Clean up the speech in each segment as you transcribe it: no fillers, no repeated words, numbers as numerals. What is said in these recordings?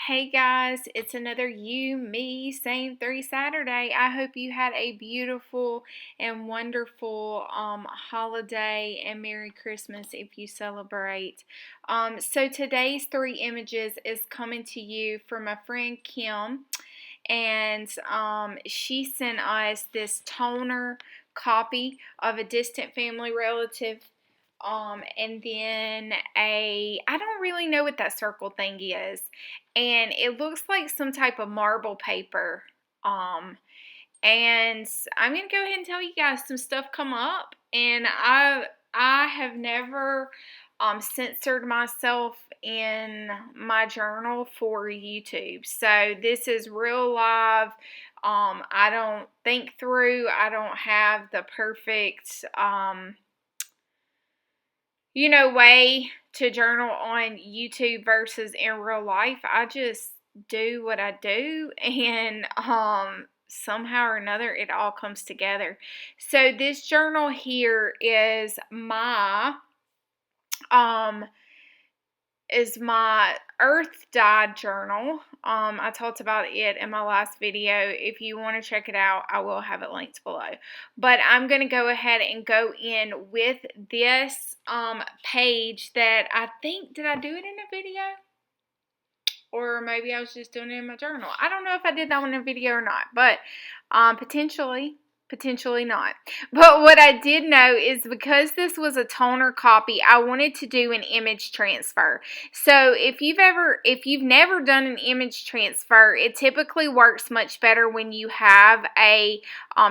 Hey guys, it's another You, Me, Same 3 Saturday. I hope you had a beautiful and wonderful holiday and Merry Christmas if you celebrate. So today's 3 images is coming to you from my friend Kim, and she sent us this toner copy of a distant family relative, and then I don't really know what that circle thing is, and it looks like some type of marble paper. Um, and I'm gonna go ahead and tell you guys some stuff come up, and I have never censored myself in my journal for YouTube, so this is real live. I don't think through. I don't have the perfect way to journal on YouTube versus in real life. I just do what I do, and somehow or another it all comes together. So this journal here um is my Earth Died journal. I talked about it in my last video. If you want to check it out, I will have it linked below. But I'm going to go ahead and go in with this page that I think, did I do it in a video? Or maybe I was just doing it in my journal. I don't know if I did that one in a video or not, but potentially not. But what I did know is, because this was a toner copy, I wanted to do an image transfer. So if you've never done an image transfer, it typically works much better when you have a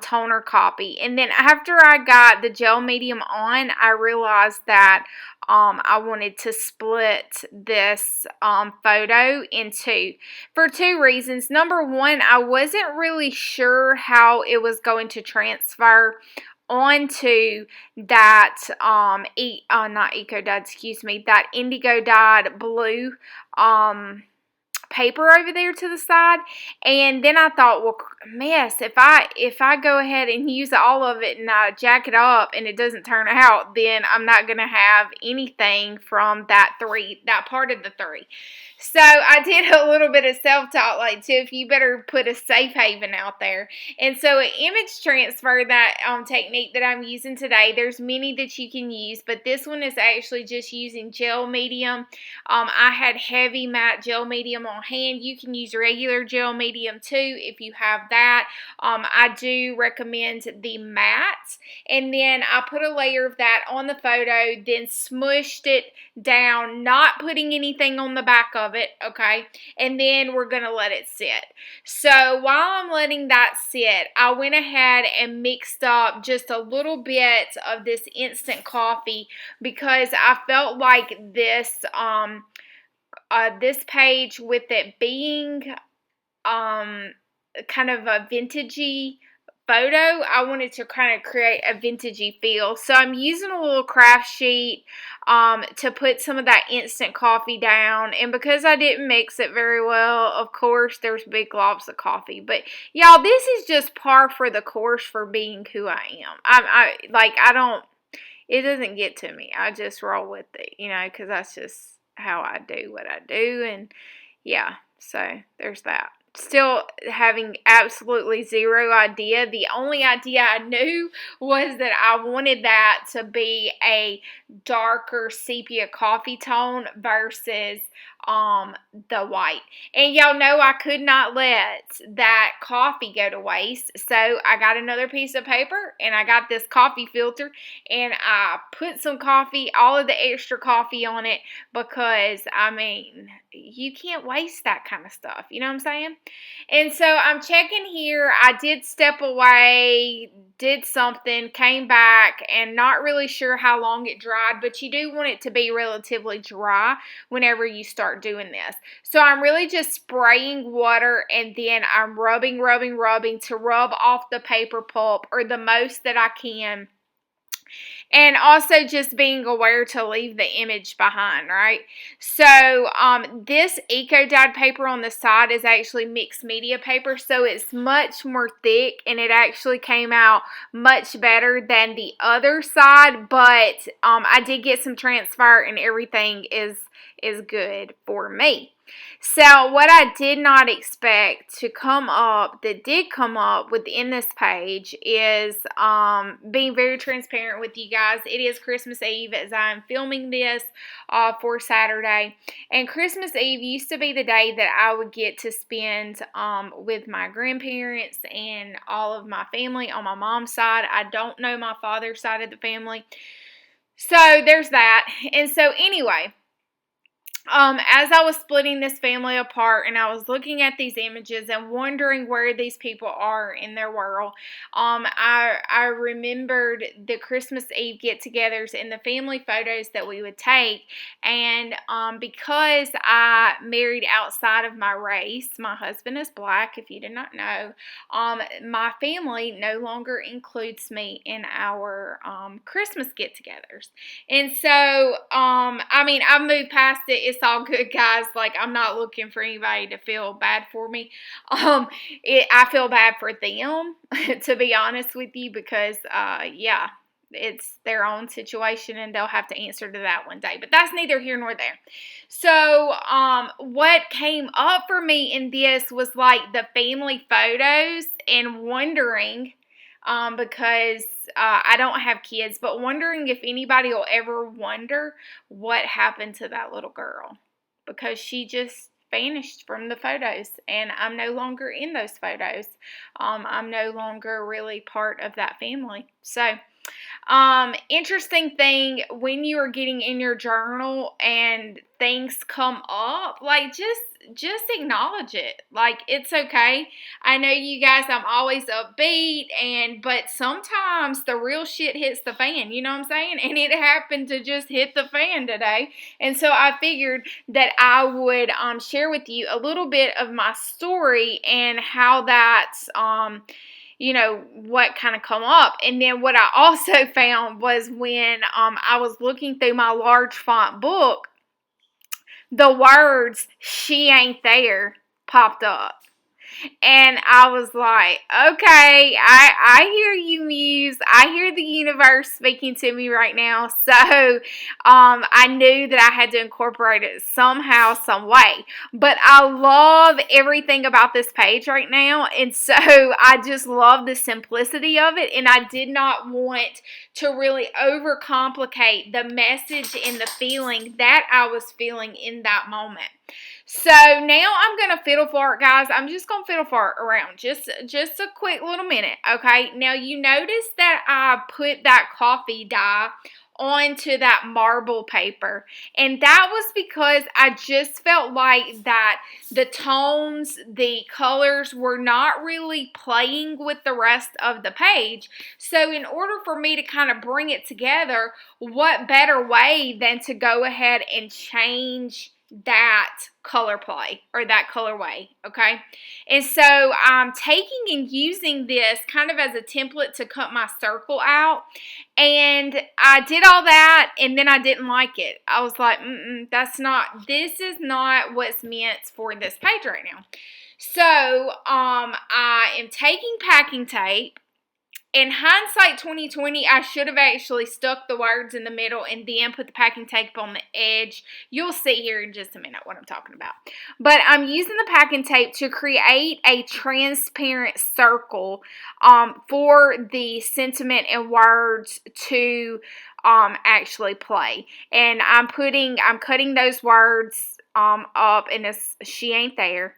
toner copy. And then after I got the gel medium on, I realized that I wanted to split this photo in two for 2 reasons. Number one, I wasn't really sure how it was going to transfer onto that not eco dyed, excuse me, that indigo dyed blue paper over there to the side. And then I thought, well, mess, if I go ahead and use all of it and I jack it up and it doesn't turn out, then I'm not gonna have anything from that part of the 3. So I did a little bit of self-talk, like, Tiff, you better put a safe haven out there. And so an image transfer, that technique that I'm using today, there's many that you can use, but this one is actually just using gel medium. I had heavy matte gel medium on hand. You can use regular gel medium too if you have that. I do recommend the matte, and then I put a layer of that on the photo, then smushed it down, not putting anything on the back of it, okay? And then we're gonna let it sit. So while I'm letting that sit, I went ahead and mixed up just a little bit of this instant coffee, because I felt like this this page, with it being kind of a vintagey photo, I wanted to kind of create a vintagey feel. So I'm using a little craft sheet to put some of that instant coffee down. And because I didn't mix it very well, of course, there's big globs of coffee. But y'all, this is just par for the course for being who I am. It doesn't get to me. I just roll with it, because that's just how I do what I do. And yeah, so there's that. Still having absolutely zero idea. The only idea I knew was that I wanted that to be a darker sepia coffee tone versus the white. And y'all know I could not let that coffee go to waste. So I got another piece of paper, and I got this coffee filter, and I put some coffee, all of the extra coffee on it, because you can't waste that kind of stuff. You know what I'm saying? And so I'm checking here. I did step away, did something, came back, and not really sure how long it dried, but you do want it to be relatively dry whenever you start doing this. So I'm really just spraying water, and then I'm rubbing to rub off the paper pulp, or the most that I can. And also just being aware to leave the image behind, right? So this eco dyed paper on the side is actually mixed media paper, so it's much more thick, and it actually came out much better than the other side. But I did get some transfer, and everything is good for me. So what I did not expect to come up, that did come up within this page, is being very transparent with you guys. It is Christmas Eve as I'm filming this for Saturday. And Christmas Eve used to be the day that I would get to spend with my grandparents and all of my family on my mom's side. I don't know my father's side of the family. So there's that. And so anyway, as I was splitting this family apart and I was looking at these images and wondering where these people are in their world, I remembered the Christmas Eve get-togethers and the family photos that we would take. And because I married outside of my race, my husband is black, if you did not know, my family no longer includes me in our Christmas get-togethers. And so, I mean, I've moved past it. It's all good, guys. Like, I'm not looking for anybody to feel bad for me. I feel bad for them, to be honest with you, because, yeah, it's their own situation and they'll have to answer to that one day. But that's neither here nor there. So, what came up for me in this was like the family photos and wondering, because I don't have kids, but wondering if anybody will ever wonder what happened to that little girl, because she just vanished from the photos and I'm no longer in those photos. I'm no longer really part of that family. So, interesting thing when you are getting in your journal and things come up, like just acknowledge it. Like, it's okay. I know you guys, I'm always upbeat, but sometimes the real shit hits the fan, you know what I'm saying? And it happened to just hit the fan today. And so I figured that I would share with you a little bit of my story and how that's you know, what kind of come up. And then what I also found was when I was looking through my large font book, the words "she ain't there" popped up. And I was like, okay, I hear you, Muse. I hear the universe speaking to me right now. So I knew that I had to incorporate it somehow, some way. But I love everything about this page right now. And so I just love the simplicity of it. And I did not want to really overcomplicate the message and the feeling that I was feeling in that moment. So now I'm going to fiddle fart, guys. I'm just going to fiddle fart around just a quick little minute, okay? Now, you notice that I put that coffee dye onto that marble paper, and that was because I just felt like that the tones, the colors were not really playing with the rest of the page. So in order for me to kind of bring it together, what better way than to go ahead and change that color play or that colorway, okay? And so I'm taking and using this kind of as a template to cut my circle out, and I did all that, and then I didn't like it. I was like, this is not what's meant for this page right now. So I am taking packing tape. In hindsight 2020, I should have actually stuck the words in the middle and then put the packing tape on the edge. You'll see here in just a minute what I'm talking about. But I'm using the packing tape to create a transparent circle for the sentiment and words to actually play. And I'm cutting those words up, and she ain't there.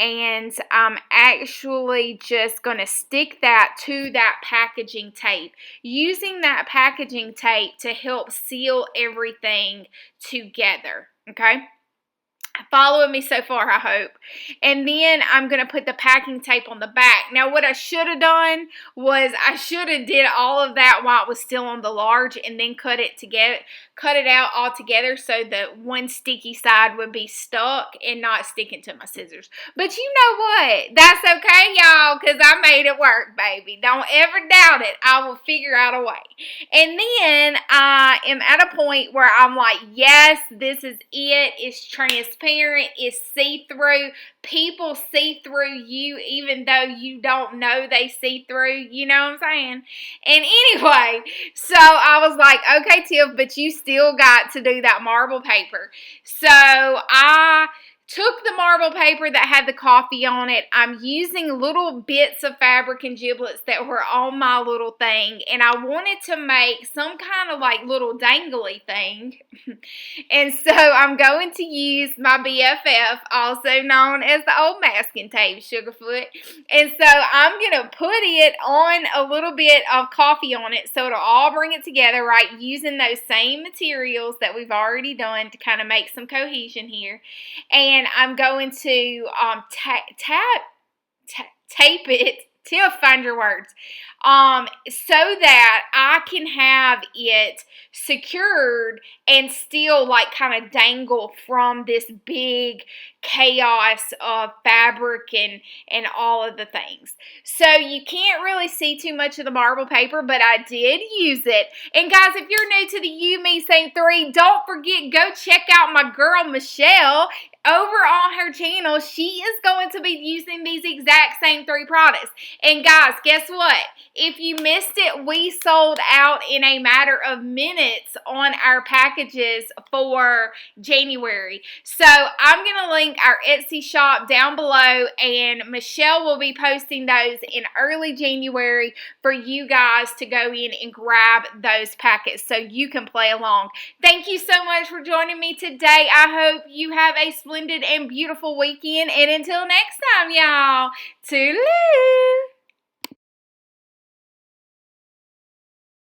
And I'm actually just going to stick that to that packaging tape, using that packaging tape to help seal everything together, okay? Following me so far, I hope. And then I'm going to put the packing tape on the back. Now, what I should have done was I should have did all of that while it was still on the large and then cut it out all together so that one sticky side would be stuck and not sticking to my scissors. But you know what? That's okay, y'all, because I made it work, baby. Don't ever doubt it. I will figure out a way. And then I am at a point where I'm like, yes, this is it. It's transparent. It's see-through. People see through you even though you don't know they see through. You know what I'm saying? And anyway, so I was like, okay, Tiff, but you still got to do that marble paper. So I took the marble paper that had the coffee on it. I'm using little bits of fabric and giblets that were on my little thing, and I wanted to make some kind of like little dangly thing. And so I'm going to use my BFF, also known as the old masking tape, Sugarfoot. And so I'm going to put it on a little bit of coffee on it so it'll all bring it together, right, using those same materials that we've already done to kind of make some cohesion here. And I'm going to tape it, Tiff, find your words, so that I can have it secured and still like kind of dangle from this big chaos of fabric and all of the things. So you can't really see too much of the marble paper, but I did use it. And guys, if you're new to the You Me Same 3, don't forget, go check out my girl Michelle over on her channel. She is going to be using these exact same 3 products. And guys, guess what? If you missed it, we sold out in a matter of minutes on our packages for January. So I'm going to link our Etsy shop down below, and Michelle will be posting those in early January for you guys to go in and grab those packets so you can play along. Thank you so much for joining me today. I hope you have a splendid and beautiful weekend, and until next time, y'all, toodaloo!